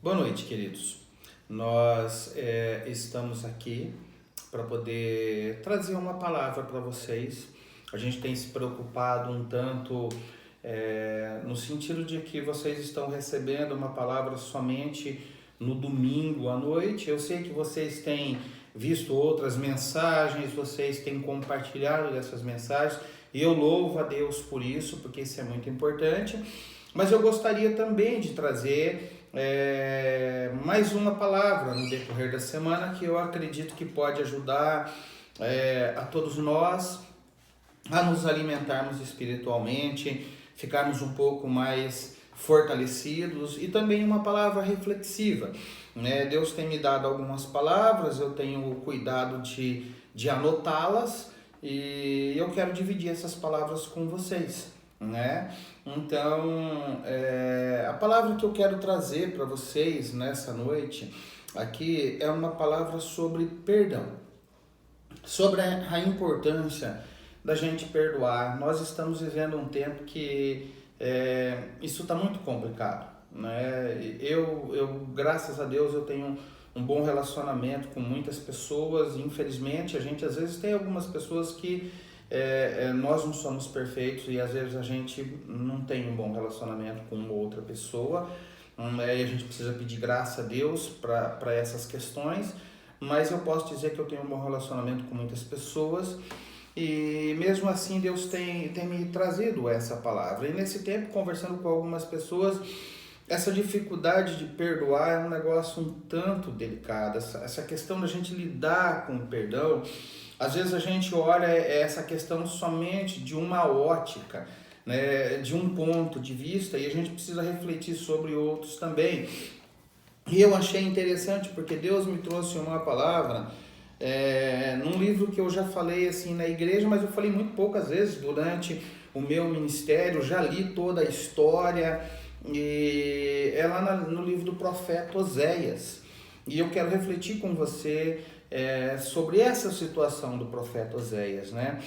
Boa noite, queridos. Nós estamos aqui para poder trazer uma palavra para vocês. A gente tem se preocupado um tanto no sentido de que vocês estão recebendo uma palavra somente no domingo à noite. Eu sei que vocês têm visto outras mensagens, vocês têm compartilhado dessas mensagens e eu louvo a Deus por isso, porque isso é muito importante. Mas eu gostaria também de trazer mais uma palavra no decorrer da semana que eu acredito que pode ajudar a todos nós a nos alimentarmos espiritualmente, ficarmos um pouco mais fortalecidos e também uma palavra reflexiva, né? Deus tem me dado algumas palavras, eu tenho o cuidado de anotá-las e eu quero dividir essas palavras com vocês, né? Então, a palavra que eu quero trazer para vocês nessa noite aqui é uma palavra sobre perdão, sobre a importância da gente perdoar. Nós estamos vivendo um tempo que isso está muito complicado, né? Eu, graças a Deus, eu tenho um bom relacionamento com muitas pessoas. Infelizmente, a gente às vezes tem algumas pessoas que nós não somos perfeitos e às vezes a gente não tem um bom relacionamento com uma outra pessoa, e a gente precisa pedir graça a Deus para essas questões, mas eu posso dizer que eu tenho um bom relacionamento com muitas pessoas e mesmo assim Deus tem me trazido essa palavra. E nesse tempo, conversando com algumas pessoas, essa dificuldade de perdoar é um negócio um tanto delicado, essa questão da gente lidar com o perdão. Às vezes a gente olha essa questão somente de uma ótica, né, de um ponto de vista, e a gente precisa refletir sobre outros também. E eu achei interessante porque Deus me trouxe uma palavra num livro que eu já falei assim na igreja, mas eu falei muito poucas vezes durante o meu ministério, já li toda a história, e é lá no livro do profeta Oséias. E eu quero refletir com você sobre essa situação do profeta Oséias, né?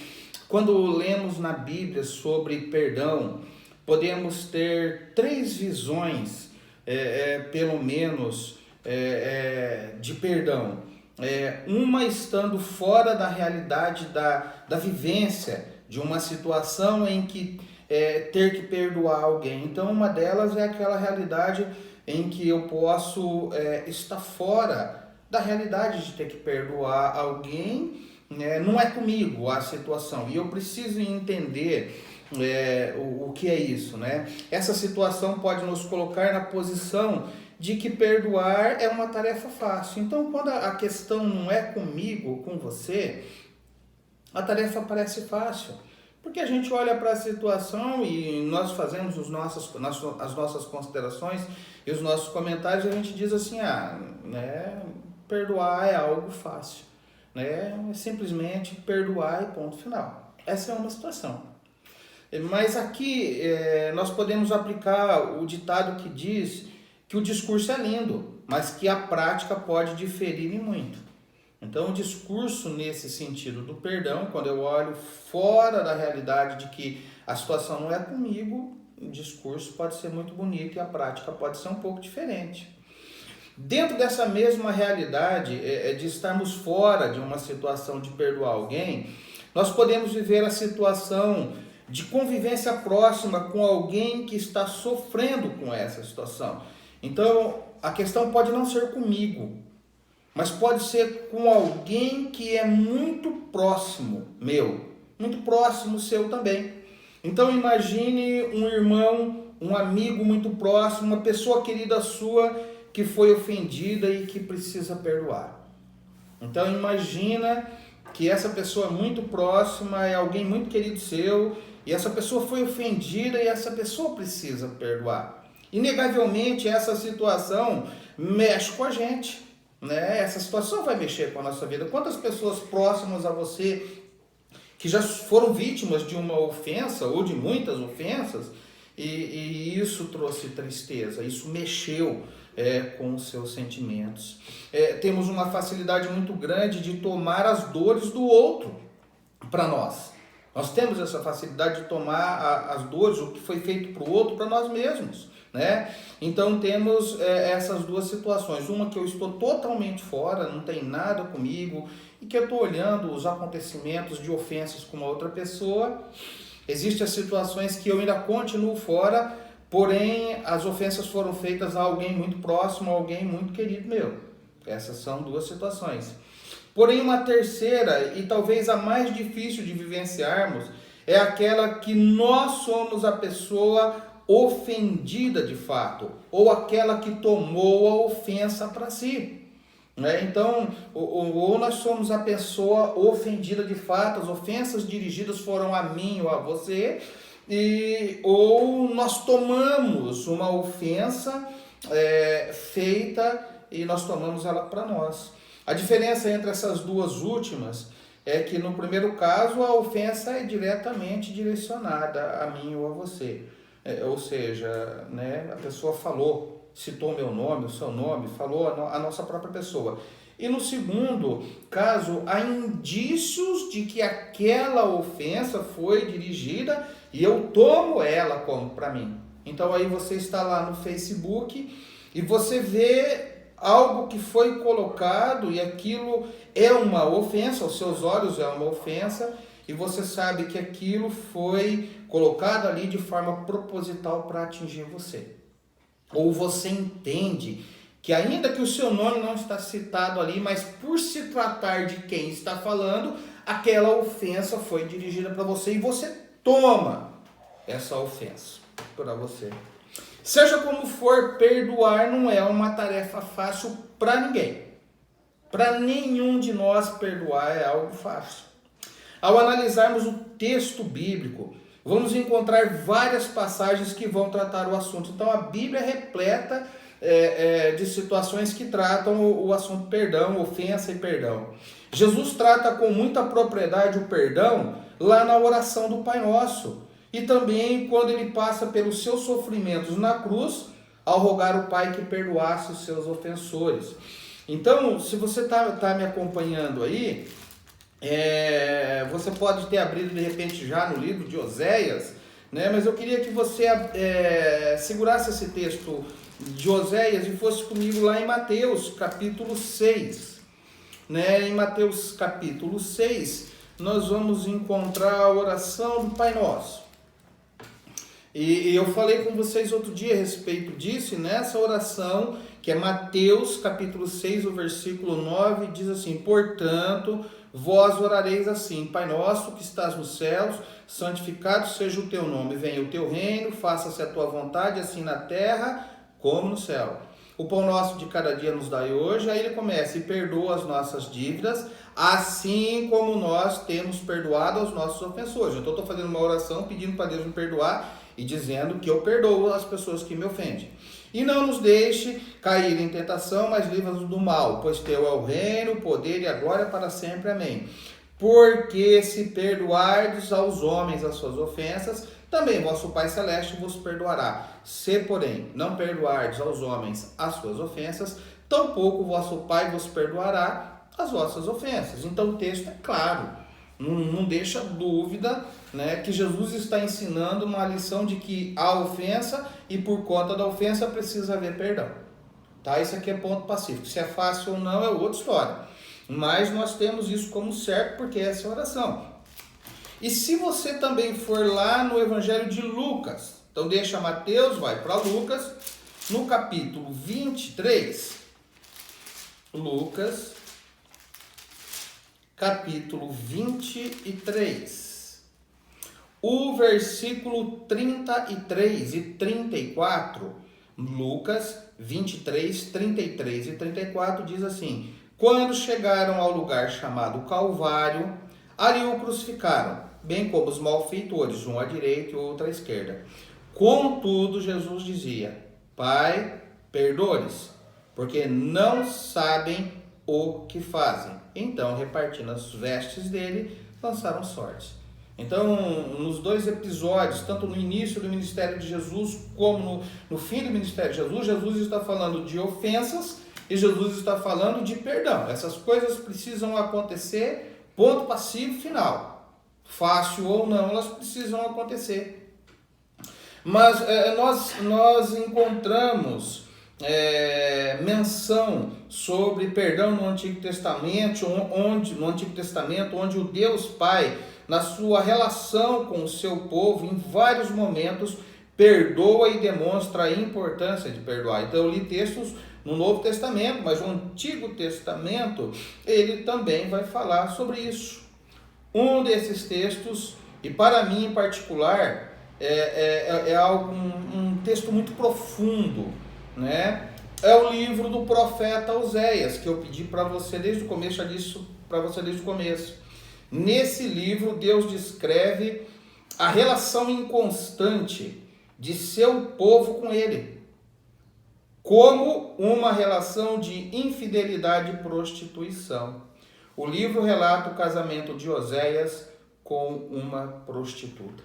Quando lemos na Bíblia sobre perdão, podemos ter três visões, pelo menos, de perdão. Uma estando fora da realidade da vivência de uma situação em que ter que perdoar alguém. Então, uma delas é aquela realidade em que eu posso estar fora da realidade de ter que perdoar alguém, né? Não é comigo a situação e eu preciso entender o que é isso, né? Essa situação pode nos colocar na posição de que perdoar é uma tarefa fácil. Então, quando a questão não é comigo ou com você, a tarefa parece fácil. Porque a gente olha para a situação e nós fazemos as nossas considerações e os nossos comentários, e a gente diz assim, né, perdoar é algo fácil, né? É simplesmente perdoar e ponto final. Essa é uma situação. Mas aqui nós podemos aplicar o ditado que diz que o discurso é lindo, mas que a prática pode diferir em muito. Então, o discurso nesse sentido do perdão, quando eu olho fora da realidade de que a situação não é comigo, o discurso pode ser muito bonito e a prática pode ser um pouco diferente. Dentro dessa mesma realidade de estarmos fora de uma situação de perdoar alguém, nós podemos viver a situação de convivência próxima com alguém que está sofrendo com essa situação. Então, a questão pode não ser comigo, mas pode ser com alguém que é muito próximo meu, muito próximo seu também. Então imagine um irmão, um amigo muito próximo, uma pessoa querida sua que foi ofendida e que precisa perdoar. Então imagina que essa pessoa muito próxima é alguém muito querido seu, e essa pessoa foi ofendida e essa pessoa precisa perdoar. Inegavelmente essa situação mexe com a gente, né? Essa situação vai mexer com a nossa vida. Quantas pessoas próximas a você que já foram vítimas de uma ofensa ou de muitas ofensas e isso trouxe tristeza, isso mexeu com os seus sentimentos. Temos uma facilidade muito grande de tomar as dores do outro para nós. Nós temos essa facilidade de tomar as dores, o que foi feito para o outro, para nós mesmos. né? Então temos essas duas situações, uma que eu estou totalmente fora, não tem nada comigo, e que eu estou olhando os acontecimentos de ofensas com uma outra pessoa. Existem as situações que eu ainda continuo fora, porém as ofensas foram feitas a alguém muito próximo, a alguém muito querido meu. Essas são duas situações. Porém, uma terceira, e talvez a mais difícil de vivenciarmos, é aquela que nós somos a pessoa ofendida de fato, ou aquela que tomou a ofensa para si. Então, ou nós somos a pessoa ofendida de fato, as ofensas dirigidas foram a mim ou a você, ou nós tomamos uma ofensa feita e nós tomamos ela para nós. A diferença entre essas duas últimas é que no primeiro caso a ofensa é diretamente direcionada a mim ou a você. Ou seja, né, a pessoa falou, citou meu nome, o seu nome, falou a nossa própria pessoa. E no segundo caso, há indícios de que aquela ofensa foi dirigida e eu tomo ela como para mim. Então aí você está lá no Facebook e você vê algo que foi colocado e aquilo é uma ofensa, aos seus olhos é uma ofensa, e você sabe que aquilo foi colocado ali de forma proposital para atingir você. Ou você entende que ainda que o seu nome não está citado ali, mas por se tratar de quem está falando, aquela ofensa foi dirigida para você e você toma essa ofensa para você. Seja como for, perdoar não é uma tarefa fácil para ninguém. Para nenhum de nós perdoar é algo fácil. Ao analisarmos o texto bíblico, vamos encontrar várias passagens que vão tratar o assunto. Então a Bíblia é repleta de situações que tratam o assunto perdão, ofensa e perdão. Jesus trata com muita propriedade o perdão lá na oração do Pai Nosso. E também quando ele passa pelos seus sofrimentos na cruz, ao rogar o Pai que perdoasse os seus ofensores. Então, se você está me acompanhando aí, você pode ter abrido de repente já no livro de Oséias, né? Mas eu queria que você segurasse esse texto de Oséias e fosse comigo lá em Mateus capítulo 6. Né? Em Mateus capítulo 6, nós vamos encontrar a oração do Pai Nosso. E eu falei com vocês outro dia a respeito disso, e nessa oração, que é Mateus capítulo 6, o versículo 9, diz assim: portanto, vós orareis assim: Pai nosso que estás nos céus, santificado seja o teu nome, venha o teu reino, faça-se a tua vontade, assim na terra como no céu. O pão nosso de cada dia nos dai hoje. Aí ele começa: e perdoa as nossas dívidas, assim como nós temos perdoado aos nossos ofensores. Então eu estou fazendo uma oração pedindo para Deus me perdoar e dizendo que eu perdoo as pessoas que me ofendem. E não nos deixe cair em tentação, mas livra-nos do mal, pois teu é o reino, o poder e a glória para sempre. Amém. Porque se perdoardes aos homens as suas ofensas, também vosso Pai Celeste vos perdoará. Se, porém, não perdoardes aos homens as suas ofensas, tampouco vosso Pai vos perdoará as vossas ofensas. Então o texto é claro. Não deixa dúvida, né, que Jesus está ensinando uma lição de que há ofensa e por conta da ofensa precisa haver perdão. Tá? Isso aqui é ponto pacífico. Se é fácil ou não é outra história. Mas nós temos isso como certo porque essa é a oração. E se você também for lá no Evangelho de Lucas, então deixa Mateus, vai para Lucas, no capítulo 23, Lucas, capítulo 23, o versículo 33 e 34, Lucas 23, 33 e 34 diz assim: quando chegaram ao lugar chamado Calvário, ali o crucificaram, bem como os malfeitores, um à direita e outro à esquerda. Contudo, Jesus dizia: Pai, perdoa-lhes, porque não sabem o que fazem. Então, repartindo as vestes dele, lançaram sortes. Então, nos dois episódios, tanto no início do ministério de Jesus, como no fim do ministério de Jesus, Jesus está falando de ofensas e Jesus está falando de perdão. Essas coisas precisam acontecer, ponto passivo final. Fácil ou não, elas precisam acontecer. Mas nós encontramos menção sobre perdão no Antigo Testamento, onde o Deus Pai, na sua relação com o seu povo, em vários momentos, perdoa e demonstra a importância de perdoar. Então eu li textos no Novo Testamento, mas o Antigo Testamento, ele também vai falar sobre isso. Um desses textos, e para mim em particular, um texto muito profundo, né? É o livro do profeta Oséias, que eu pedi para você desde o começo, já disse para você desde o começo. Nesse livro, Deus descreve a relação inconstante de seu povo com ele, como uma relação de infidelidade e prostituição. O livro relata o casamento de Oséias com uma prostituta.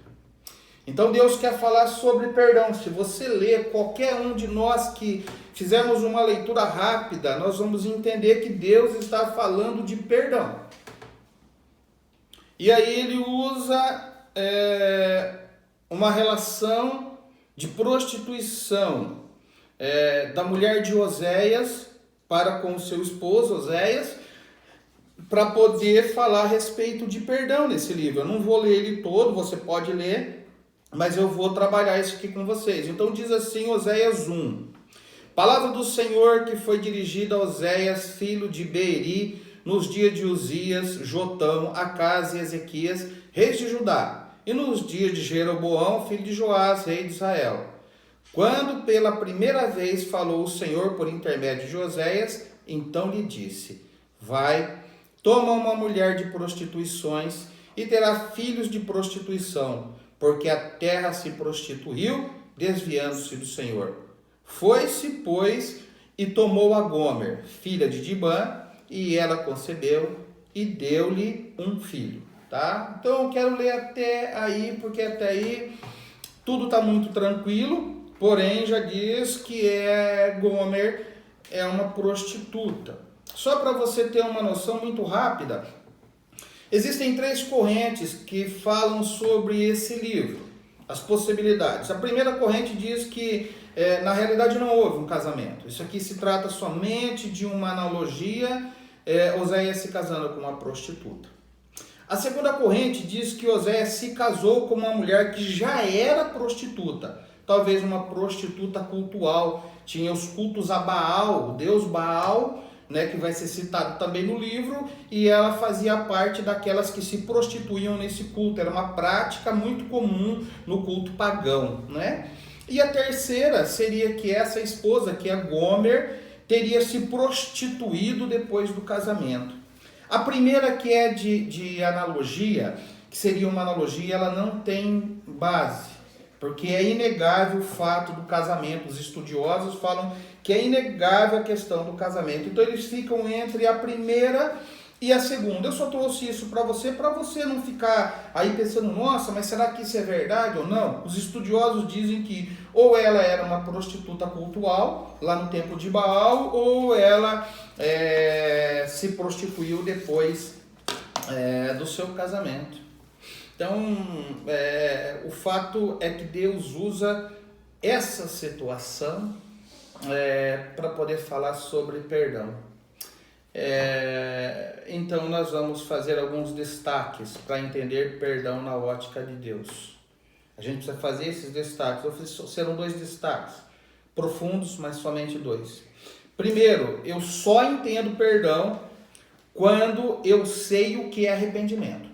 Então Deus quer falar sobre perdão. Se você ler, qualquer um de nós que fizermos uma leitura rápida, nós vamos entender que Deus está falando de perdão. E aí ele usa uma relação de prostituição da mulher de Oséias para com o seu esposo Oséias, para poder falar a respeito de perdão nesse livro. Eu não vou ler ele todo, você pode ler, mas eu vou trabalhar isso aqui com vocês. Então diz assim, Oséias 1. Palavra do Senhor que foi dirigida a Oséias, filho de Beeri, nos dias de Uzias, Jotão, Acás e Ezequias, reis de Judá, e nos dias de Jeroboão, filho de Joás, rei de Israel. Quando pela primeira vez falou o Senhor por intermédio de Oséias, então lhe disse, vai, toma uma mulher de prostituições e terá filhos de prostituição, porque a terra se prostituiu, desviando-se do Senhor. Foi-se, pois, e tomou a Gomer, filha de Dibã, e ela concebeu e deu-lhe um filho. Tá? Então eu quero ler até aí, porque até aí tudo está muito tranquilo, porém já diz que Gomer é uma prostituta. Só para você ter uma noção muito rápida, existem 3 correntes que falam sobre esse livro, as possibilidades. A primeira corrente diz que, na realidade, não houve um casamento. Isso aqui se trata somente de uma analogia, Oséias se casando com uma prostituta. A segunda corrente diz que Oséias se casou com uma mulher que já era prostituta, talvez uma prostituta cultual. Tinha os cultos a Baal, o deus Baal, né, que vai ser citado também no livro, e ela fazia parte daquelas que se prostituíam nesse culto. Era uma prática muito comum no culto pagão, né? E a terceira seria que essa esposa, que é Gomer, teria se prostituído depois do casamento. A primeira, que é de analogia, que seria uma analogia, ela não tem base, porque é inegável o fato do casamento. Os estudiosos falam que é inegável a questão do casamento. Então eles ficam entre a primeira e a segunda. Eu só trouxe isso para você não ficar aí pensando, nossa, mas será que isso é verdade ou não? Os estudiosos dizem que ou ela era uma prostituta cultual, lá no templo de Baal, ou ela se prostituiu depois do seu casamento. Então, o fato é que Deus usa essa situação para poder falar sobre perdão. Então nós vamos fazer alguns destaques para entender perdão na ótica de Deus. A gente precisa fazer esses destaques. Serão 2 destaques profundos, mas somente 2. Primeiro, eu só entendo perdão quando eu sei o que é arrependimento.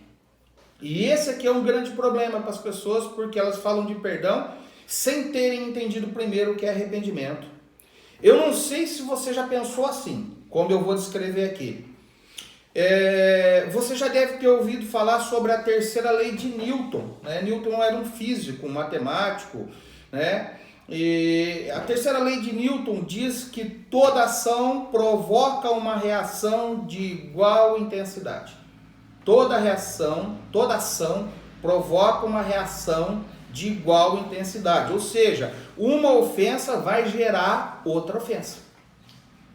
E esse aqui é um grande problema para as pessoas, porque elas falam de perdão sem terem entendido primeiro o que é arrependimento. Eu não sei se você já pensou assim, como eu vou descrever aqui. Você já deve ter ouvido falar sobre a terceira lei de Newton, né? Newton era um físico, um matemático, né? E a terceira lei de Newton diz que toda ação provoca uma reação de igual intensidade. Toda ação provoca uma reação de igual intensidade. Ou seja, uma ofensa vai gerar outra ofensa.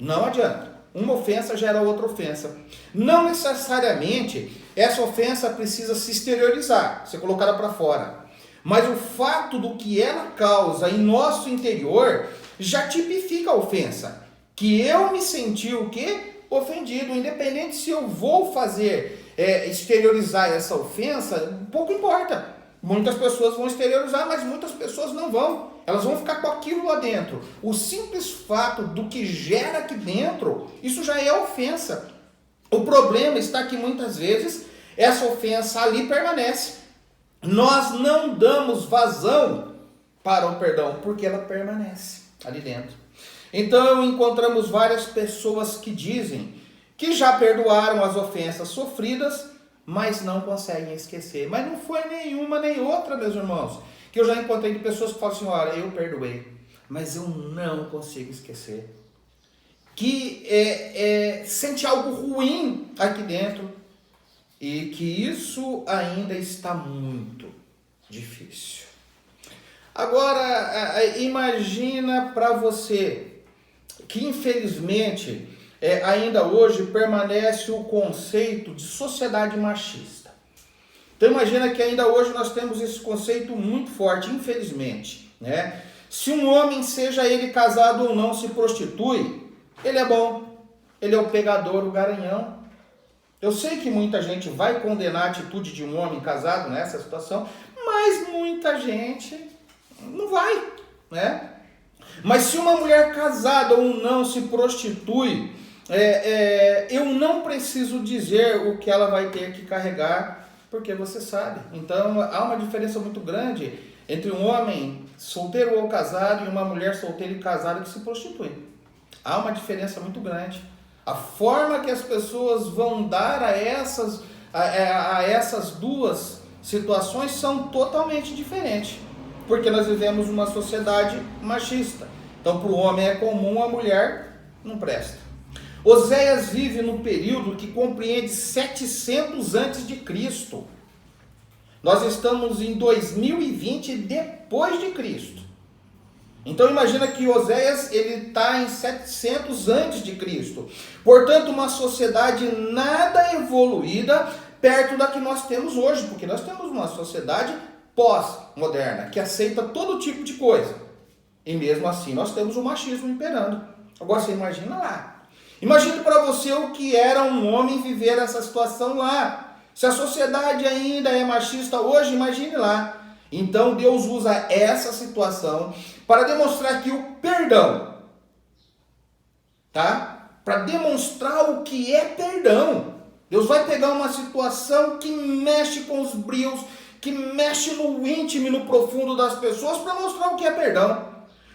Não adianta. Uma ofensa gera outra ofensa. Não necessariamente essa ofensa precisa se exteriorizar, ser colocada para fora. Mas o fato do que ela causa em nosso interior já tipifica a ofensa. Que eu me senti o quê? Ofendido. Independente se eu vou fazer, exteriorizar essa ofensa, pouco importa. Muitas pessoas vão exteriorizar, mas muitas pessoas não vão. Elas vão ficar com aquilo lá dentro. O simples fato do que gera aqui dentro, isso já é ofensa. O problema está que muitas vezes essa ofensa ali permanece. Nós não damos vazão para o perdão, porque ela permanece ali dentro. Então encontramos várias pessoas que dizem que já perdoaram as ofensas sofridas, mas não conseguem esquecer. Mas não foi nenhuma nem outra, meus irmãos, que eu já encontrei de pessoas que falam assim, olha, eu perdoei, mas eu não consigo esquecer. Que sente algo ruim aqui dentro e que isso ainda está muito difícil. Agora, imagina para você que infelizmente ainda hoje permanece o conceito de sociedade machista. Então imagina que ainda hoje nós temos esse conceito muito forte, infelizmente, né? Se um homem, seja ele casado ou não, se prostitui, ele é bom, ele é o pegador, o garanhão. Eu sei que muita gente vai condenar a atitude de um homem casado nessa situação, mas muita gente não vai, né? Mas se uma mulher casada ou não se prostitui, eu não preciso dizer o que ela vai ter que carregar, porque você sabe. Então há uma diferença muito grande entre um homem solteiro ou casado e uma mulher solteira e casada que se prostitui. Há uma diferença muito grande. A forma que as pessoas vão dar a essas duas situações são totalmente diferentes. Porque nós vivemos uma sociedade machista. Então, para o homem é comum, a mulher não presta. Oséias vive no período que compreende 700 antes de Cristo. Nós estamos em 2020 depois de Cristo. Então imagina que Oséias ele está em 700 antes de Cristo. Portanto, uma sociedade nada evoluída perto da que nós temos hoje, porque nós temos uma sociedade pós-moderna que aceita todo tipo de coisa. E mesmo assim nós temos o machismo imperando. Agora você imagina lá. Imagine para você o que era um homem viver essa situação lá. Se a sociedade ainda é machista hoje, imagine lá. Então Deus usa essa situação para demonstrar que o perdão, tá? Para demonstrar o que é perdão. Deus vai pegar uma situação que mexe com os brios, que mexe no íntimo e no profundo das pessoas para mostrar o que é perdão.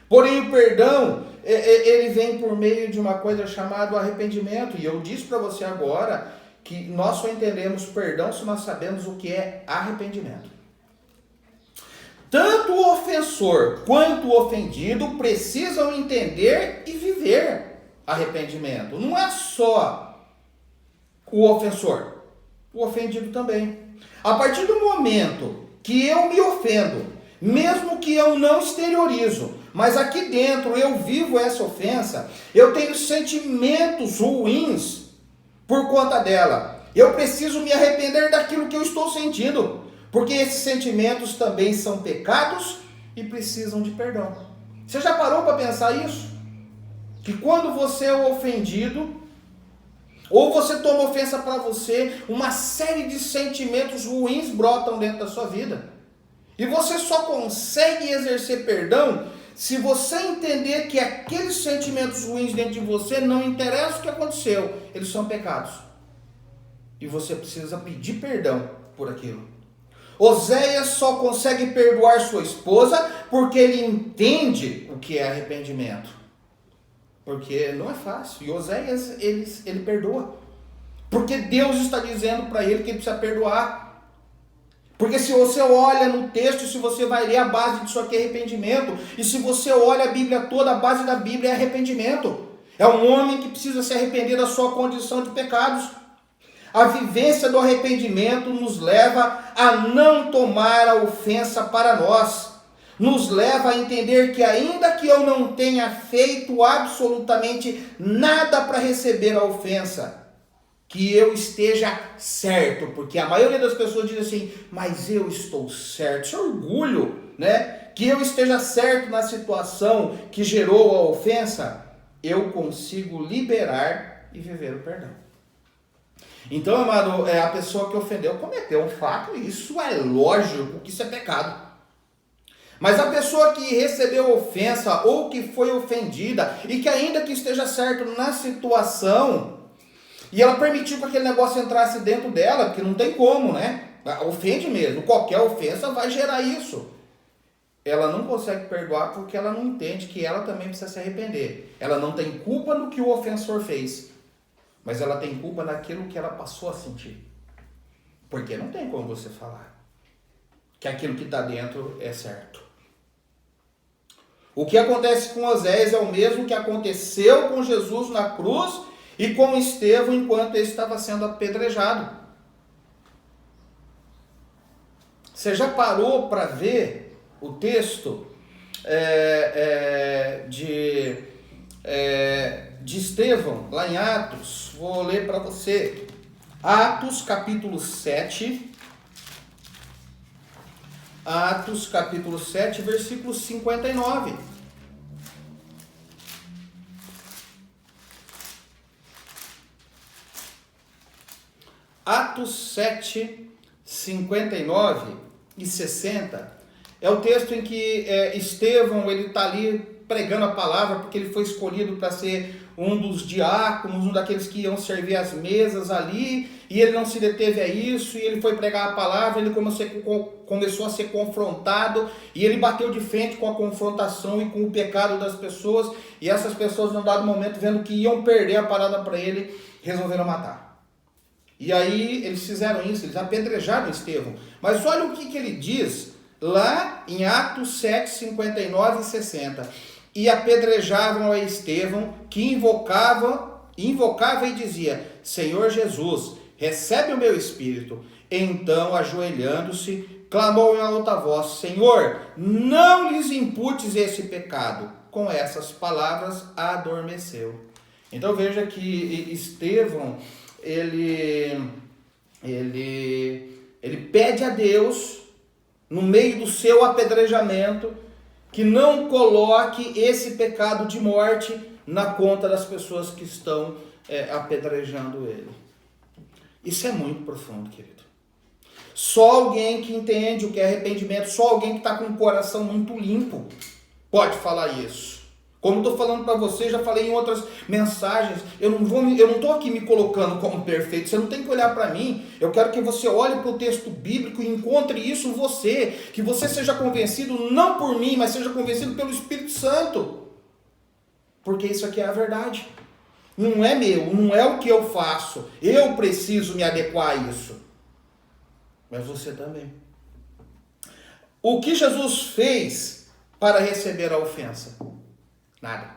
Porém o perdão, ele vem por meio de uma coisa chamada arrependimento. E eu disse para você agora que nós só entendemos perdão se nós sabemos o que é arrependimento. Tanto o ofensor quanto o ofendido precisam entender e viver arrependimento. Não é só o ofensor, o ofendido também. A partir do momento que eu me ofendo, mesmo que eu não exteriorizo, mas aqui dentro eu vivo essa ofensa, eu tenho sentimentos ruins por conta dela. Eu preciso me arrepender daquilo que eu estou sentindo. Porque esses sentimentos também são pecados e precisam de perdão. Você já parou para pensar isso? Que quando você é ofendido, ou você toma ofensa para você, uma série de sentimentos ruins brotam dentro da sua vida. E você só consegue exercer perdão se você entender que aqueles sentimentos ruins dentro de você, não interessa o que aconteceu, eles são pecados. E você precisa pedir perdão por aquilo. Oséias só consegue perdoar sua esposa porque ele entende o que é arrependimento. Porque não é fácil. E Oséias, ele perdoa. Porque Deus está dizendo para ele que ele precisa perdoar. Porque se você olha no texto, se você vai ler, a base disso aqui é arrependimento. E se você olha a Bíblia toda, a base da Bíblia é arrependimento. É um homem que precisa se arrepender da sua condição de pecados. A vivência do arrependimento nos leva a não tomar a ofensa para nós. Nos leva a entender que ainda que eu não tenha feito absolutamente nada para receber a ofensa, que eu esteja certo, porque a maioria das pessoas diz assim, mas eu estou certo, isso é orgulho, né? Que eu esteja certo na situação que gerou a ofensa, eu consigo liberar e viver o perdão. Então, amado, a pessoa que ofendeu cometeu um fato, e isso é lógico que isso é pecado. Mas a pessoa que recebeu ofensa ou que foi ofendida e que ainda que esteja certo na situação, e ela permitiu que aquele negócio entrasse dentro dela, porque não tem como, né? Ofende mesmo, qualquer ofensa vai gerar isso. Ela não consegue perdoar porque ela não entende que ela também precisa se arrepender. Ela não tem culpa no que o ofensor fez, mas ela tem culpa naquilo que ela passou a sentir. Porque não tem como você falar que aquilo que está dentro é certo. O que acontece com Osés é o mesmo que aconteceu com Jesus na cruz e com Estevão enquanto ele estava sendo apedrejado. Você já parou para ver o texto de Estevão, lá em Atos? Vou ler para você. Atos capítulo 7. Atos capítulo 7, versículo 59. Atos 7, 59 e 60 é o texto em que Estevão ele está ali pregando a palavra porque ele foi escolhido para ser um dos diáconos, um daqueles que iam servir as mesas ali, e ele não se deteve a isso, e ele foi pregar a palavra, ele começou a ser confrontado, e ele bateu de frente com a confrontação e com o pecado das pessoas, e essas pessoas, num dado momento, vendo que iam perder a parada para ele, resolveram matar. E aí eles fizeram isso, eles apedrejaram Estevão. Mas olha o que ele diz lá em Atos 7, 59 e 60. E apedrejavam a Estevão, que invocava e dizia, Senhor Jesus, recebe o meu espírito. Então, ajoelhando-se, clamou em alta voz, Senhor, não lhes imputes esse pecado. Com essas palavras, adormeceu. Então, veja que Estevão, ele pede a Deus, no meio do seu apedrejamento, que não coloque esse pecado de morte na conta das pessoas que estão apedrejando ele. Isso é muito profundo, querido. Só alguém que entende o que é arrependimento, só alguém que está com o coração muito limpo pode falar isso. Como estou falando para você, já falei em outras mensagens, eu não estou aqui me colocando como perfeito, você não tem que olhar para mim, eu quero que você olhe para o texto bíblico e encontre isso em você, que você seja convencido não por mim, mas seja convencido pelo Espírito Santo, porque isso aqui é a verdade, não é meu, não é o que eu faço, eu preciso me adequar a isso, mas você também. O que Jesus fez para receber a ofensa? Nada.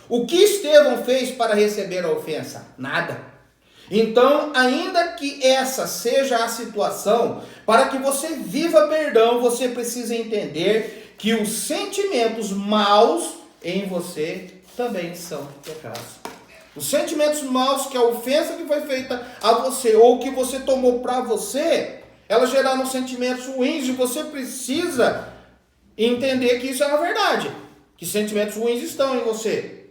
O que Estevão fez para receber a ofensa? Nada. Então, ainda que essa seja a situação, para que você viva perdão, você precisa entender que os sentimentos maus em você também são pecados. Os sentimentos maus, que a ofensa que foi feita a você, ou que você tomou para você, elas geraram sentimentos ruins, e você precisa entender que isso é uma verdade. Que sentimentos ruins estão em você.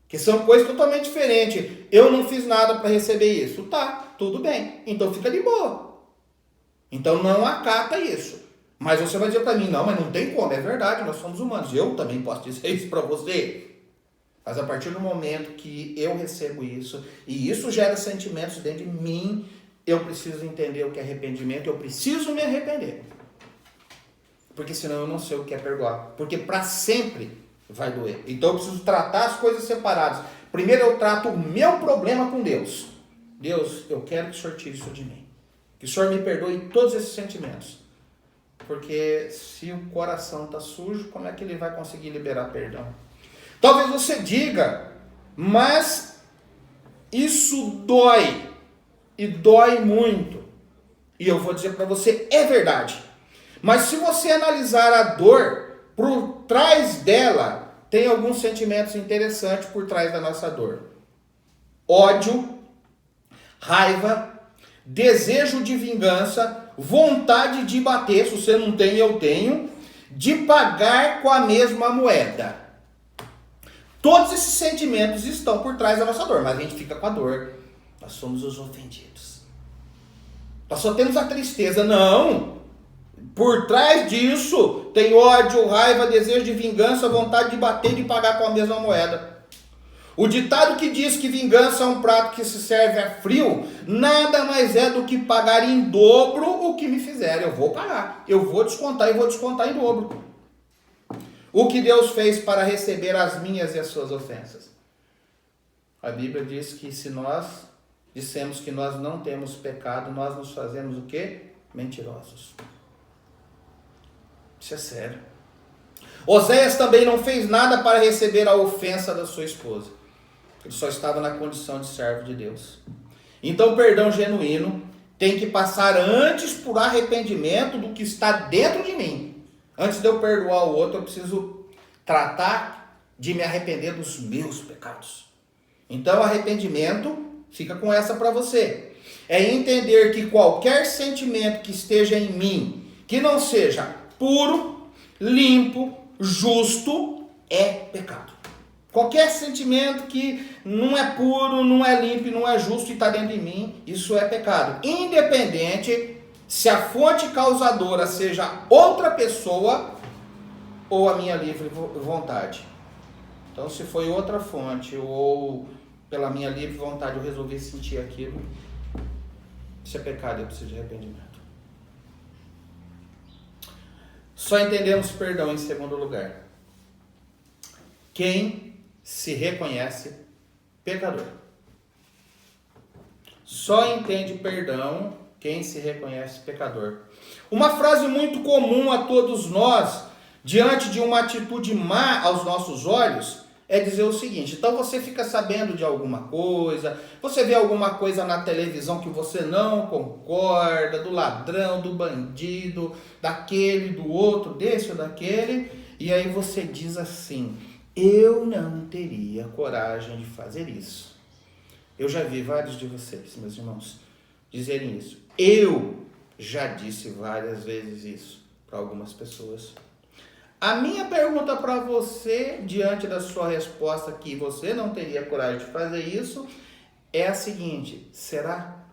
Que são coisas totalmente diferentes. Eu não fiz nada para receber isso. Tá, tudo bem. Então fica de boa. Então não acata isso. Mas você vai dizer para mim, não, mas não tem como. É verdade, nós somos humanos. Eu também posso dizer isso para você. Mas a partir do momento que eu recebo isso, e isso gera sentimentos dentro de mim, eu preciso entender o que é arrependimento. Eu preciso me arrepender. Porque senão eu não sei o que é perdoar. Porque para sempre vai doer. Então eu preciso tratar as coisas separadas. Primeiro eu trato o meu problema com Deus. Deus, eu quero que o Senhor tire isso de mim. Que o Senhor me perdoe todos esses sentimentos. Porque se o coração está sujo, como é que ele vai conseguir liberar perdão? Talvez você diga, mas isso dói. E dói muito. E eu vou dizer para você, é verdade. Mas se você analisar a dor, por trás dela, tem alguns sentimentos interessantes por trás da nossa dor. Ódio, raiva, desejo de vingança, vontade de bater, se você não tem, eu tenho, de pagar com a mesma moeda. Todos esses sentimentos estão por trás da nossa dor, mas a gente fica com a dor. Nós somos os ofendidos. Nós só temos a tristeza. Não! Por trás disso tem ódio, raiva, desejo de vingança, vontade de bater e de pagar com a mesma moeda. O ditado que diz que vingança é um prato que se serve a frio, nada mais é do que pagar em dobro o que me fizerem. Eu vou pagar, eu vou descontar e vou descontar em dobro. O que Deus fez para receber as minhas e as suas ofensas? A Bíblia diz que se nós dissemos que nós não temos pecado, nós nos fazemos o quê? Mentirosos. Isso é sério. Oséias também não fez nada para receber a ofensa da sua esposa. Ele só estava na condição de servo de Deus. Então o perdão genuíno tem que passar antes por arrependimento do que está dentro de mim. Antes de eu perdoar o outro, eu preciso tratar de me arrepender dos meus pecados. Então arrependimento, fica com essa para você. É entender que qualquer sentimento que esteja em mim, que não seja puro, limpo, justo, é pecado. Qualquer sentimento que não é puro, não é limpo, não é justo e está dentro de mim, isso é pecado. Independente se a fonte causadora seja outra pessoa ou a minha livre vontade. Então, se foi outra fonte ou pela minha livre vontade eu resolvi sentir aquilo, isso é pecado, eu preciso de arrependimento. Só entendemos perdão em segundo lugar. Quem se reconhece pecador. Só entende perdão quem se reconhece pecador. Uma frase muito comum a todos nós, diante de uma atitude má aos nossos olhos, é dizer o seguinte: então você fica sabendo de alguma coisa, você vê alguma coisa na televisão que você não concorda, do ladrão, do bandido, daquele, do outro, desse ou daquele, e aí você diz assim: eu não teria coragem de fazer isso. Eu já vi vários de vocês, meus irmãos, dizerem isso. Eu já disse várias vezes isso para algumas pessoas. A minha pergunta para você, diante da sua resposta que você não teria coragem de fazer isso, é a seguinte: será?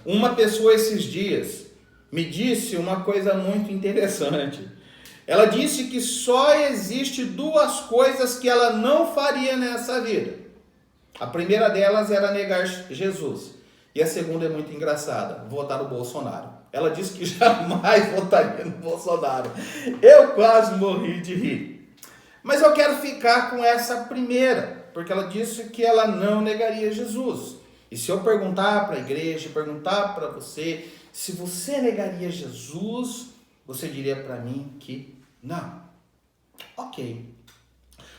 Uma pessoa esses dias me disse uma coisa muito interessante. Ela disse que só existe duas coisas que ela não faria nessa vida. A primeira delas era negar Jesus. E a segunda é muito engraçada: votar no Bolsonaro. Ela disse que jamais votaria no Bolsonaro. Eu quase morri de rir. Mas eu quero ficar com essa primeira, porque ela disse que ela não negaria Jesus. E se eu perguntar para a igreja, perguntar para você, se você negaria Jesus, você diria para mim que não. Ok.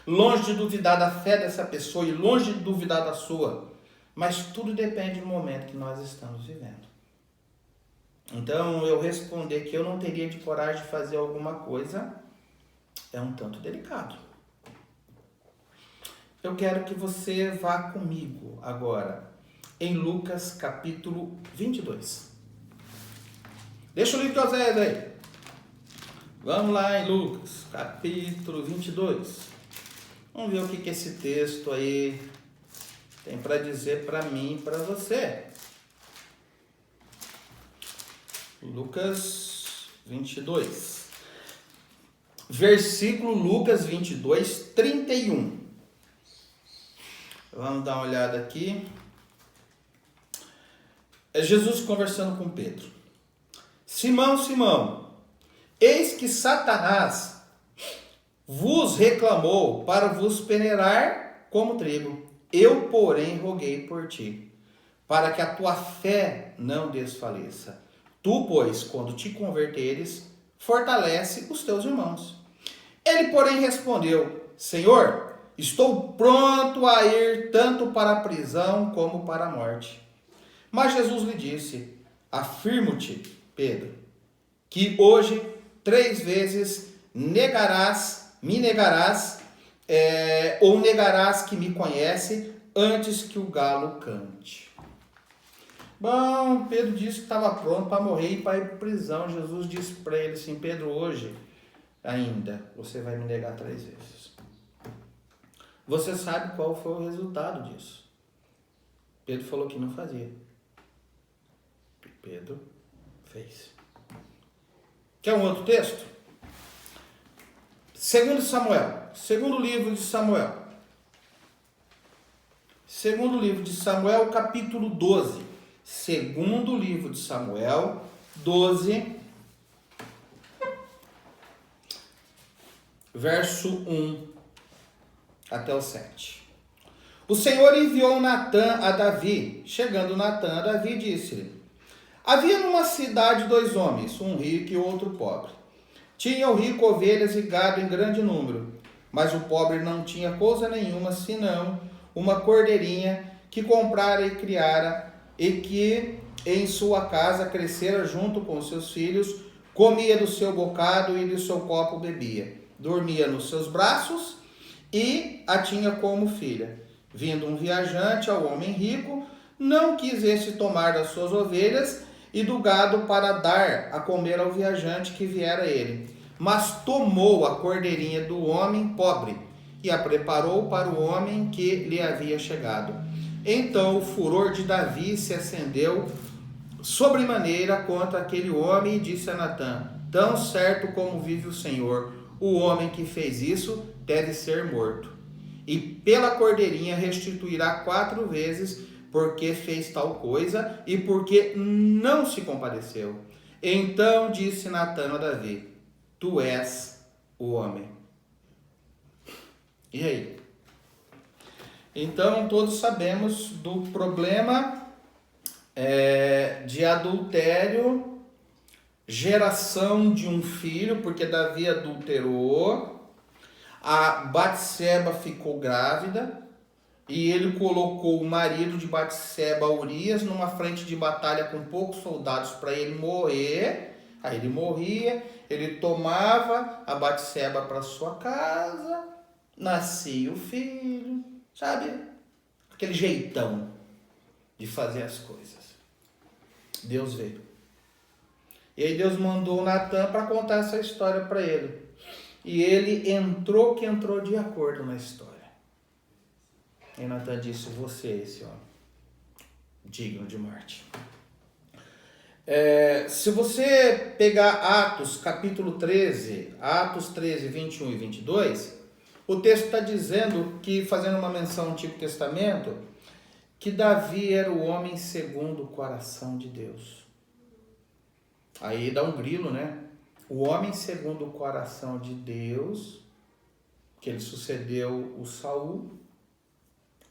Longe de duvidar da fé dessa pessoa e longe de duvidar da sua, mas tudo depende do momento que nós estamos vivendo. Então, eu responder que eu não teria de coragem de fazer alguma coisa é um tanto delicado. Eu quero que você vá comigo agora em Lucas capítulo 22. Deixa o livro de Oséias aí. Vamos lá em Lucas capítulo 22. Vamos ver o que esse texto aí tem para dizer para mim e para você. Lucas 22. Versículo Lucas 22, 31. Vamos dar uma olhada aqui. É Jesus conversando com Pedro. Simão, Simão, eis que Satanás vos reclamou para vos peneirar como trigo. Eu, porém, roguei por ti, para que a tua fé não desfaleça. Tu, pois, quando te converteres, fortalece os teus irmãos. Ele, porém, respondeu: Senhor, estou pronto a ir tanto para a prisão como para a morte. Mas Jesus lhe disse: afirmo-te, Pedro, que hoje 3 vezes me negarás, ou negarás que me conhece antes que o galo cante. Bom, Pedro disse que estava pronto para morrer e para ir para a prisão. Jesus disse para ele assim: Pedro, hoje ainda você vai me negar 3 vezes. Você sabe qual foi o resultado disso. Pedro falou que não fazia. Pedro fez. Quer um outro texto? Segundo livro de Samuel. Segundo livro de Samuel, capítulo 12. Segundo livro de Samuel, 12, verso 1 até o 7. O Senhor enviou Natã a Davi. Chegando Natã a Davi, disse-lhe: havia numa cidade 2 homens, um rico e outro pobre. Tinha o rico ovelhas e gado em grande número, mas o pobre não tinha coisa nenhuma, senão uma cordeirinha que comprara e criara, e que em sua casa crescera junto com seus filhos, comia do seu bocado e do seu copo bebia, dormia nos seus braços e a tinha como filha. Vindo um viajante ao homem rico, não quis este tomar das suas ovelhas e do gado para dar a comer ao viajante que viera a ele, mas tomou a cordeirinha do homem pobre e a preparou para o homem que lhe havia chegado. Então o furor de Davi se acendeu sobremaneira contra aquele homem e disse a Natã: tão certo como vive o Senhor, o homem que fez isso deve ser morto. E pela cordeirinha restituirá 4 vezes, porque fez tal coisa e porque não se compadeceu. Então disse Natã a Davi: tu és o homem. E aí? Então todos sabemos do problema de adultério, geração de um filho, porque Davi adulterou, a Batseba ficou grávida, e ele colocou o marido de Batseba, Urias, numa frente de batalha com poucos soldados para ele morrer. Aí ele morria, ele tomava a Batseba para sua casa, nascia o filho, sabe? Aquele jeitão de fazer as coisas. Deus veio. E aí Deus mandou Natã para contar essa história para ele. E ele entrou de acordo na história. E Natã disse: você é esse homem, digno de morte. Se você pegar Atos capítulo 13, Atos 13, 21 e 22, o texto está dizendo que, fazendo uma menção ao Antigo Testamento, que Davi era o homem segundo o coração de Deus. Aí dá um grilo, né? O homem segundo o coração de Deus, que ele sucedeu o Saul,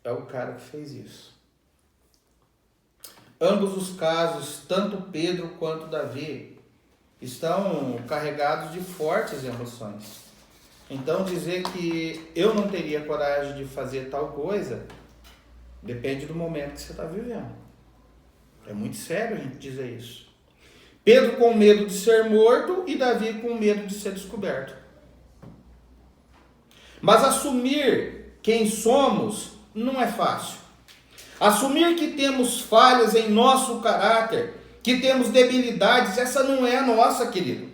é o cara que fez isso. Ambos os casos, tanto Pedro quanto Davi, estão carregados de fortes emoções. Então dizer que eu não teria coragem de fazer tal coisa, depende do momento que você está vivendo. É muito sério a gente dizer isso. Pedro com medo de ser morto e Davi com medo de ser descoberto. Mas assumir quem somos não é fácil. Assumir que temos falhas em nosso caráter, que temos debilidades, essa não é a nossa, querido.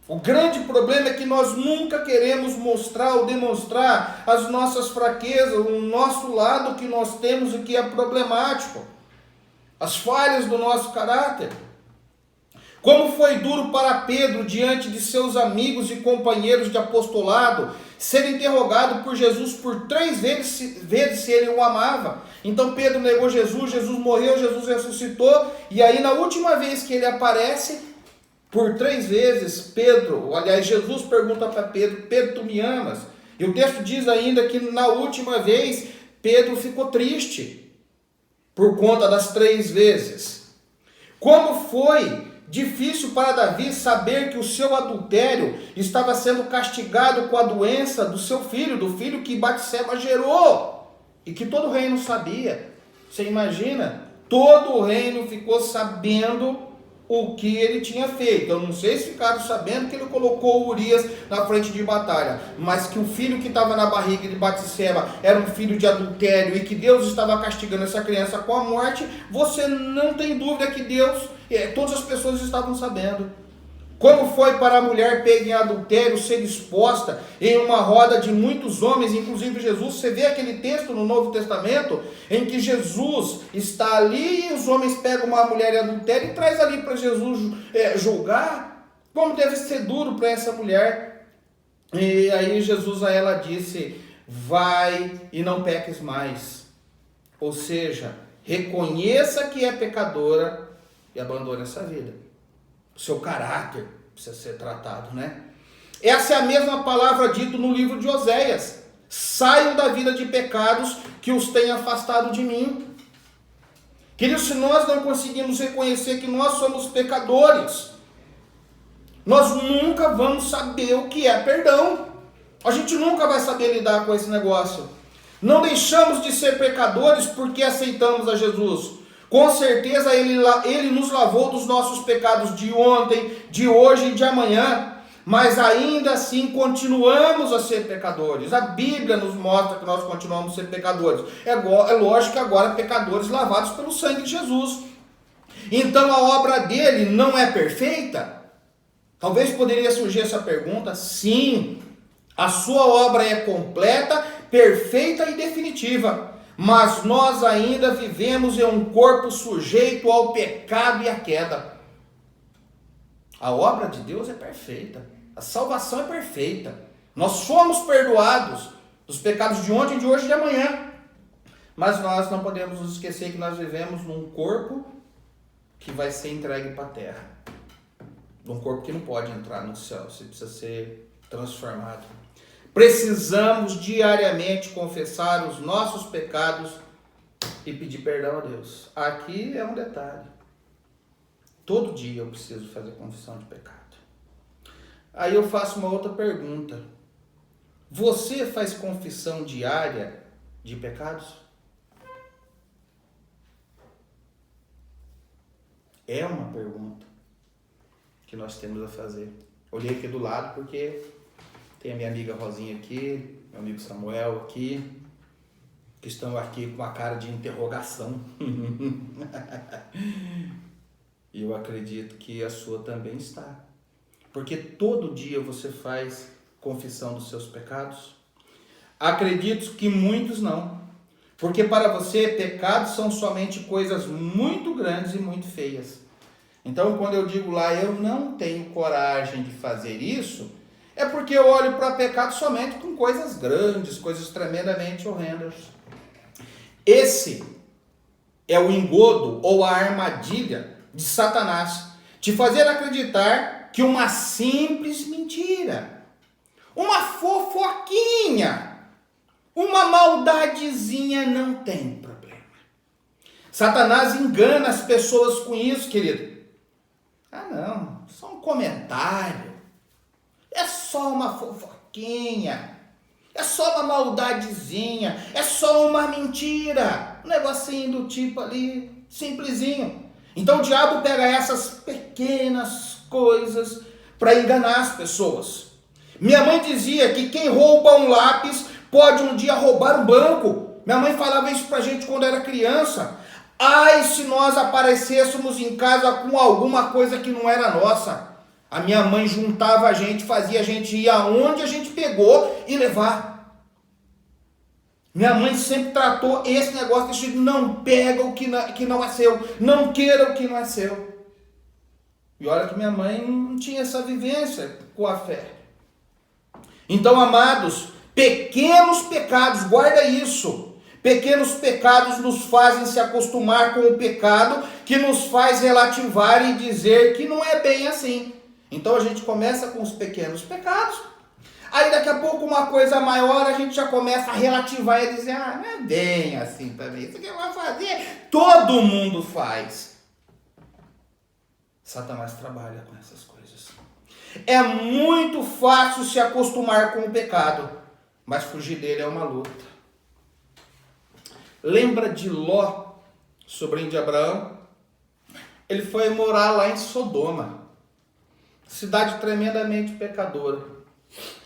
O grande problema é que nós nunca queremos mostrar ou demonstrar as nossas fraquezas, o nosso lado que nós temos e que é problemático. As falhas do nosso caráter. Como foi duro para Pedro, diante de seus amigos e companheiros de apostolado, ser interrogado por Jesus por 3 vezes se ele o amava. Então Pedro negou Jesus, Jesus morreu, Jesus ressuscitou, e aí na última vez que ele aparece, por 3 vezes, Jesus pergunta para Pedro: Pedro, tu me amas? E o texto diz ainda que na última vez, Pedro ficou triste, por conta das 3 vezes. Como foi difícil para Davi saber que o seu adultério estava sendo castigado com a doença do seu filho, do filho que Batseba gerou, e que todo o reino sabia. Você imagina? Todo o reino ficou sabendo o que ele tinha feito. Eu não sei se ficaram sabendo que ele colocou Urias na frente de batalha, mas que o filho que estava na barriga de Batseba era um filho de adultério e que Deus estava castigando essa criança com a morte, você não tem dúvida que Deus, todas as pessoas estavam sabendo. Como foi para a mulher pega em adultério ser exposta em uma roda de muitos homens, inclusive Jesus? Você vê aquele texto no Novo Testamento em que Jesus está ali e os homens pegam uma mulher em adultério e traz ali para Jesus julgar. Como deve ser duro para essa mulher. E aí Jesus a ela disse: vai e não peques mais. Ou seja, reconheça que é pecadora e abandone essa vida. O seu caráter precisa ser tratado, né? Essa é a mesma palavra dita no livro de Oséias. Saiam da vida de pecados que os têm afastado de mim. Queridos, se nós não conseguimos reconhecer que nós somos pecadores, nós nunca vamos saber o que é perdão. A gente nunca vai saber lidar com esse negócio. Não deixamos de ser pecadores porque aceitamos a Jesus. Com certeza ele nos lavou dos nossos pecados de ontem, de hoje e de amanhã, mas ainda assim continuamos a ser pecadores. A Bíblia nos mostra que nós continuamos a ser pecadores. É lógico que agora pecadores lavados pelo sangue de Jesus. Então a obra dele não é perfeita? Talvez poderia surgir essa pergunta. Sim, a sua obra é completa, perfeita e definitiva. Mas nós ainda vivemos em um corpo sujeito ao pecado e à queda. A obra de Deus é perfeita. A salvação é perfeita. Nós fomos perdoados dos pecados de ontem, de hoje e de amanhã. Mas nós não podemos nos esquecer que nós vivemos num corpo que vai ser entregue para a terra. Num corpo que não pode entrar no céu. Você precisa ser transformado. Precisamos diariamente confessar os nossos pecados e pedir perdão a Deus. Aqui é um detalhe. Todo dia eu preciso fazer confissão de pecado. Aí eu faço uma outra pergunta. Você faz confissão diária de pecados? É uma pergunta que nós temos a fazer. Olhei aqui do lado porque tem a minha amiga Rosinha aqui, meu amigo Samuel aqui, que estão aqui com a cara de interrogação. E eu acredito que a sua também está. Porque todo dia você faz confissão dos seus pecados? Acredito que muitos não. Porque para você, pecados são somente coisas muito grandes e muito feias. Então, quando eu digo lá, eu não tenho coragem de fazer isso, é porque eu olho para pecado somente com coisas grandes, coisas tremendamente horrendas. Esse é o engodo ou a armadilha de Satanás, te fazer acreditar que uma simples mentira, uma fofoquinha, uma maldadezinha não tem problema. Satanás engana as pessoas com isso, querido. Ah não, só um comentário. É só uma fofoquinha, é só uma maldadezinha, é só uma mentira, um negocinho do tipo ali, simplesinho. Então o diabo pega essas pequenas coisas para enganar as pessoas. Minha mãe dizia que quem rouba um lápis pode um dia roubar um banco. Minha mãe falava isso pra gente quando era criança. Ai, se nós aparecêssemos em casa com alguma coisa que não era nossa. A minha mãe juntava a gente, fazia a gente ir aonde a gente pegou e levar. Minha mãe sempre tratou esse negócio de não pega o que não é seu, não queira o que não é seu. E olha que minha mãe não tinha essa vivência com a fé. Então, amados, pequenos pecados, guarda isso. Pequenos pecados nos fazem se acostumar com o pecado, que nos faz relativar e dizer que não é bem assim. Então a gente começa com os pequenos pecados, aí daqui a pouco uma coisa maior a gente já começa a relativar e dizer, não é bem assim também, isso que eu vou fazer, todo mundo faz. Satanás trabalha com essas coisas. É muito fácil se acostumar com o pecado, mas fugir dele é uma luta. Lembra de Ló, sobrinho de Abraão? Ele foi morar lá em Sodoma, cidade tremendamente pecadora.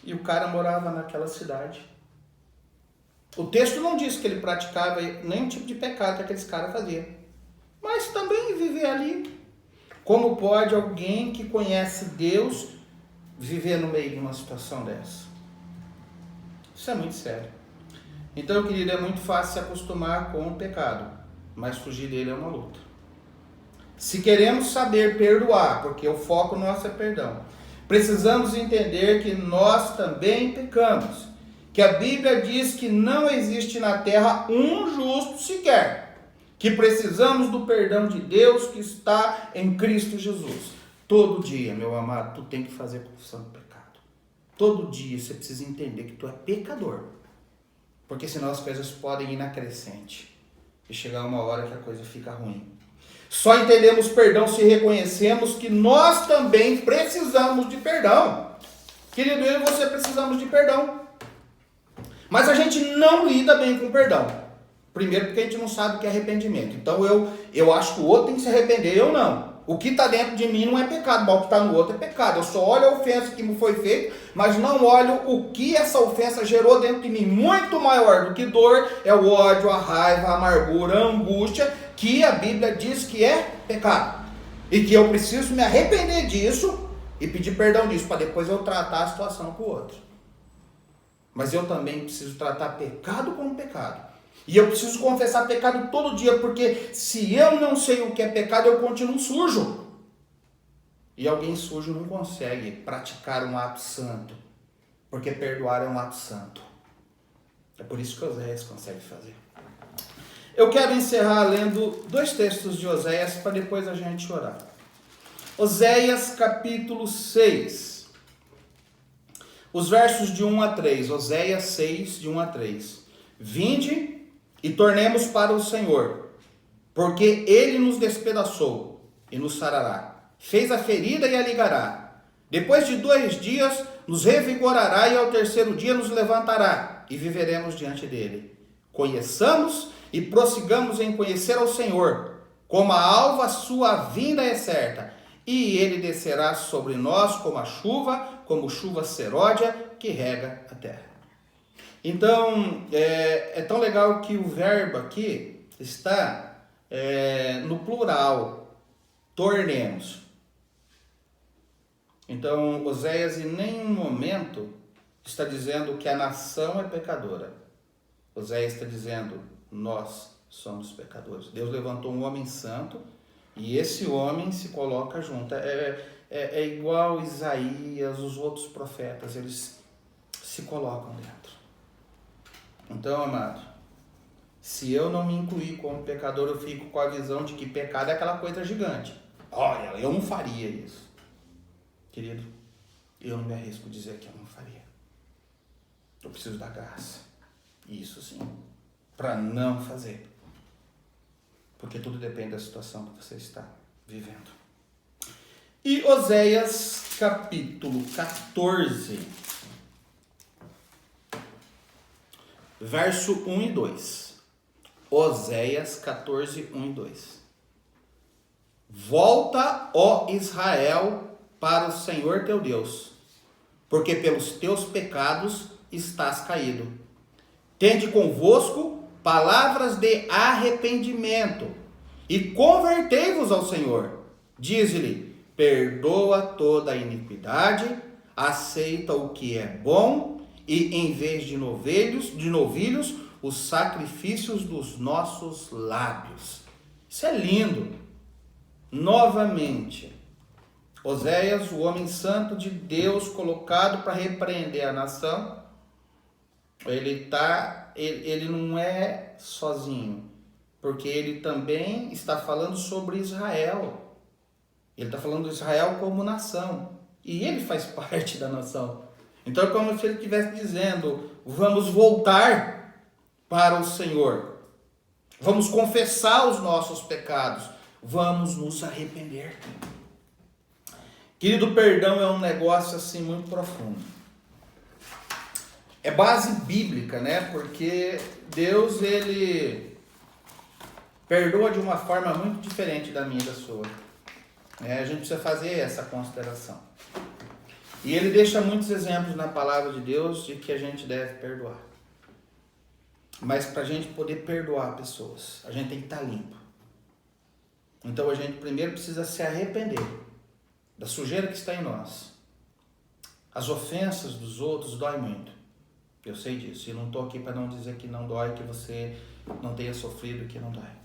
E o cara morava naquela cidade. O texto não diz que ele praticava nenhum tipo de pecado que aqueles caras faziam. Mas também viver ali. Como pode alguém que conhece Deus viver no meio de uma situação dessa? Isso é muito sério. Então, querido, é muito fácil se acostumar com o pecado, mas fugir dele é uma luta. Se queremos saber perdoar, porque o foco nosso é perdão, precisamos entender que nós também pecamos. Que a Bíblia diz que não existe na terra um justo sequer. Que precisamos do perdão de Deus que está em Cristo Jesus. Todo dia, meu amado, tu tem que fazer confissão do pecado. Todo dia você precisa entender que tu é pecador. Porque senão as coisas podem ir na crescente. E chegar uma hora que a coisa fica ruim. Só entendemos perdão se reconhecemos que nós também precisamos de perdão. Querido, eu e você precisamos de perdão. Mas a gente não lida bem com perdão. Primeiro porque a gente não sabe o que é arrependimento. Então eu acho que o outro tem que se arrepender, eu não. O que está dentro de mim não é pecado, mas o que está no outro é pecado. Eu só olho a ofensa que me foi feita, mas não olho o que essa ofensa gerou dentro de mim. Muito maior do que dor é o ódio, a raiva, a amargura, a angústia, que a Bíblia diz que é pecado. E que eu preciso me arrepender disso e pedir perdão disso, para depois eu tratar a situação com o outro. Mas eu também preciso tratar pecado como pecado. E eu preciso confessar pecado todo dia, porque se eu não sei o que é pecado, eu continuo sujo. E alguém sujo não consegue praticar um ato santo, porque perdoar é um ato santo. É por isso que Oséias consegue fazer. Eu quero encerrar lendo 2 textos de Oséias, para depois a gente orar. Oséias capítulo 6. Os versos de 1 a 3. Oséias 6, de 1 a 3. Vinde e tornemos para o Senhor, porque Ele nos despedaçou e nos sarará. Fez a ferida e a ligará. Depois de 2 dias nos revigorará e ao 3º dia nos levantará e viveremos diante dele. Conheçamos e prossigamos em conhecer ao Senhor. Como a alva, sua vinda é certa. E ele descerá sobre nós como chuva seródia que rega a terra. Então, é tão legal que o verbo aqui está no plural, tornemos. Então, Oséias em nenhum momento está dizendo que a nação é pecadora. Oséias está dizendo, nós somos pecadores. Deus levantou um homem santo e esse homem se coloca junto. É igual Isaías, os outros profetas, eles se colocam dentro. Então, amado, se eu não me incluir como pecador, eu fico com a visão de que pecado é aquela coisa gigante. Olha, eu não faria isso. Querido, eu não me arrisco a dizer que eu não faria. Eu preciso da graça. Isso sim, para não fazer. Porque tudo depende da situação que você está vivendo. E Oséias capítulo 14. Verso 1 e 2. Oséias 14, 1 e 2. Volta, ó Israel, para o Senhor teu Deus, porque pelos teus pecados estás caído. Tende convosco palavras de arrependimento, e convertei-vos ao Senhor. Diz-lhe, perdoa toda a iniquidade, aceita o que é bom, e em vez de novilhos, os sacrifícios dos nossos lábios. Isso é lindo. Novamente, Oséias, o homem santo de Deus, colocado para repreender a nação, ele não é sozinho, porque ele também está falando sobre Israel. Ele está falando de Israel como nação, e ele faz parte da nação. Então é como se ele estivesse dizendo, vamos voltar para o Senhor. Vamos confessar os nossos pecados. Vamos nos arrepender. Querido, perdão é um negócio assim muito profundo. É base bíblica, né? Porque Deus, ele perdoa de uma forma muito diferente da minha e da sua. A gente precisa fazer essa consideração. E ele deixa muitos exemplos na palavra de Deus de que a gente deve perdoar. Mas para a gente poder perdoar pessoas, a gente tem que estar limpo. Então a gente primeiro precisa se arrepender da sujeira que está em nós. As ofensas dos outros doem muito. Eu sei disso. E não estou aqui para não dizer que não dói, que você não tenha sofrido, que não dói.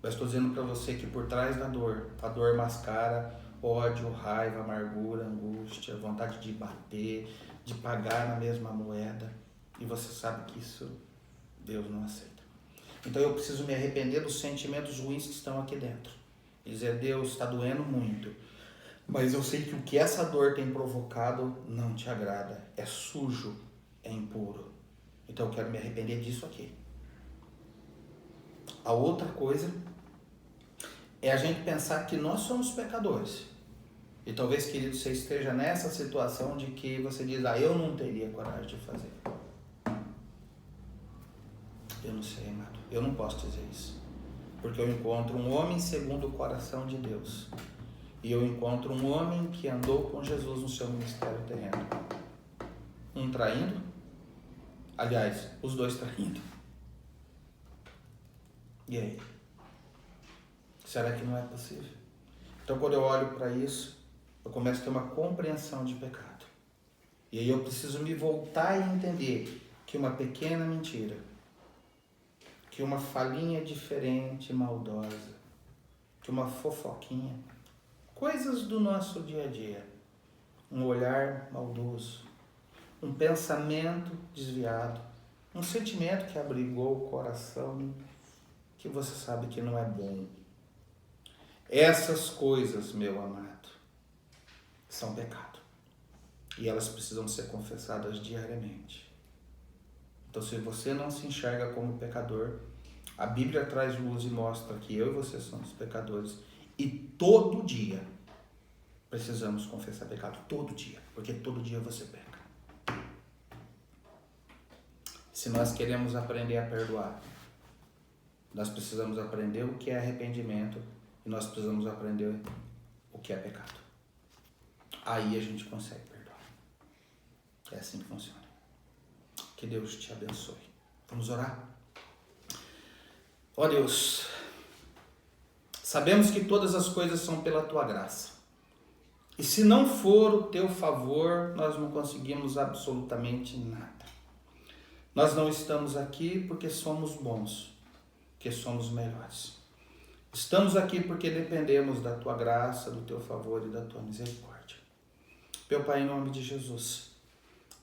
Mas estou dizendo para você que por trás da dor, a dor mascara ódio, raiva, amargura, angústia, vontade de bater, de pagar na mesma moeda. E você sabe que isso Deus não aceita. Então eu preciso me arrepender dos sentimentos ruins que estão aqui dentro. E dizer, Deus, está doendo muito. Mas eu sei que o que essa dor tem provocado não te agrada. É sujo, é impuro. Então eu quero me arrepender disso aqui. A outra coisa é a gente pensar que nós somos pecadores. E talvez, querido, você esteja nessa situação de que você diz, eu não teria coragem de fazer. Eu não sei, amado. Eu não posso dizer isso. Porque eu encontro um homem segundo o coração de Deus. E eu encontro um homem que andou com Jesus no seu ministério terreno. Um traindo. Aliás, os dois traindo. E aí? Será que não é possível? Então, quando eu olho para isso, eu começo a ter uma compreensão de pecado. E aí eu preciso me voltar e entender que uma pequena mentira, que uma falinha diferente, maldosa, que uma fofoquinha, coisas do nosso dia a dia, um olhar maldoso, um pensamento desviado, um sentimento que abrigou o coração, que você sabe que não é bom. Essas coisas, meu amado, são pecado. E elas precisam ser confessadas diariamente. Então, se você não se enxerga como pecador, a Bíblia traz luz e mostra que eu e você somos pecadores. E todo dia precisamos confessar pecado. Todo dia. Porque todo dia você peca. Se nós queremos aprender a perdoar, nós precisamos aprender o que é arrependimento e nós precisamos aprender o que é pecado. Aí a gente consegue perdoar. É assim que funciona. Que Deus te abençoe. Vamos orar? Ó Deus, sabemos que todas as coisas são pela Tua graça. E se não for o Teu favor, nós não conseguimos absolutamente nada. Nós não estamos aqui porque somos bons, porque somos melhores. Estamos aqui porque dependemos da Tua graça, do Teu favor e da Tua misericórdia. Meu Pai, em nome de Jesus,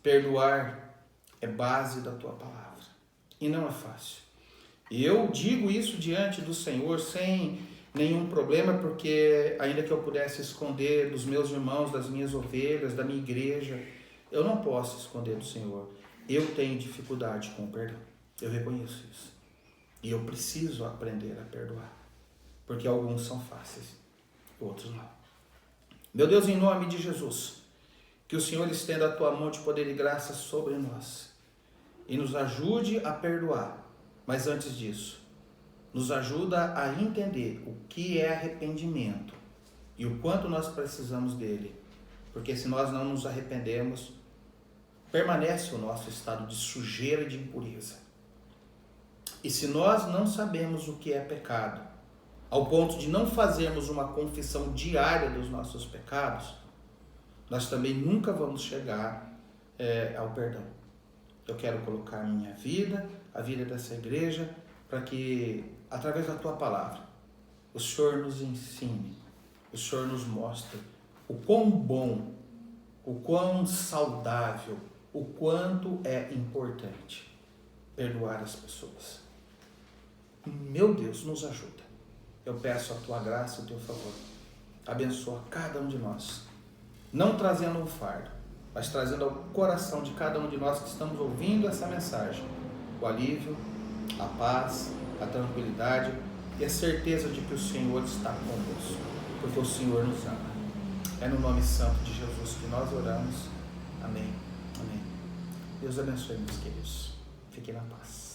perdoar é base da Tua palavra e não é fácil. E eu digo isso diante do Senhor sem nenhum problema, porque ainda que eu pudesse esconder dos meus irmãos, das minhas ovelhas, da minha igreja, eu não posso esconder do Senhor. Eu tenho dificuldade com o perdão, eu reconheço isso. E eu preciso aprender a perdoar, porque alguns são fáceis, outros não. Meu Deus, em nome de Jesus, que o Senhor estenda a Tua mão de poder e graça sobre nós e nos ajude a perdoar. Mas antes disso, nos ajuda a entender o que é arrependimento e o quanto nós precisamos dele. Porque se nós não nos arrependemos, permanece o nosso estado de sujeira e de impureza. E se nós não sabemos o que é pecado, ao ponto de não fazermos uma confissão diária dos nossos pecados, nós também nunca vamos chegar ao perdão. Eu quero colocar minha vida, a vida dessa igreja, para que, através da Tua palavra, o Senhor nos ensine, o Senhor nos mostre o quão bom, o quão saudável, o quanto é importante perdoar as pessoas. Meu Deus, nos ajuda. Eu peço a Tua graça e o Teu favor. Abençoa cada um de nós. Não trazendo um fardo, mas trazendo ao coração de cada um de nós que estamos ouvindo essa mensagem o alívio, a paz, a tranquilidade e a certeza de que o Senhor está conosco, porque o Senhor nos ama. É no nome santo de Jesus que nós oramos. Amém. Amém. Deus abençoe, meus queridos. Fiquem na paz.